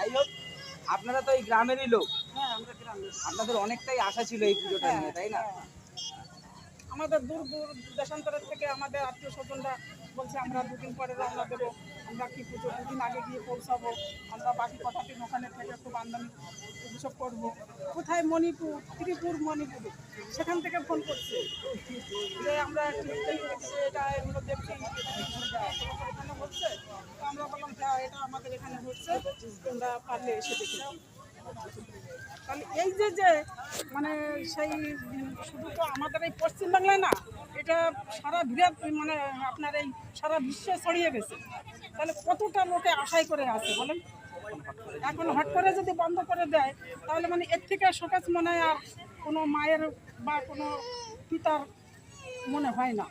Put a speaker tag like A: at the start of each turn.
A: যাই হোক, আপনারা তো এই গ্রামেরই লোক,
B: হ্যাঁ আমরা গ্রামে।
A: আপনাদের অনেকটাই আশা ছিল এই পুজোটা নিয়ে, তাই না?
B: আমাদের দূর দূর দেশান্তরের থেকে আমাদের আত্মীয় স্বজনরা বলছে আমরা দুদিন পরে রওনা দেবো, আমরা কি পুজো দুদিন আগে গিয়ে পৌঁছাবো, আমরা বাকি কথাটি ওখানে থেকে খুব আমদানি উৎসব করবো। কোথায় মণিপুর, ত্রিপুর মণিপুর, সেখান থেকে ফোন করছে যে আমরা এটা এগুলো দেখছি এখানে হচ্ছে। তো আমরা বললাম হ্যাঁ এটা আমাদের এখানে হচ্ছে, তোমরা পারলে এসে দেখে যাও। তাহলে এই যে যে মানে সেই শুধু তো আমাদের এই পশ্চিমবাংলায় না, এটা সারা বিরাট মানে আপনার এই সারা বিশ্বে ছড়িয়ে গেছে। তাহলে কতটা লোকে আশাই করে আছে বলেন। এখন হট করে যদি বন্ধ করে দেয় তাহলে মানে এর থেকে শোকেজ মনে হয় আর কোনো মায়ের বা কোনো পিতার মনে হয় না।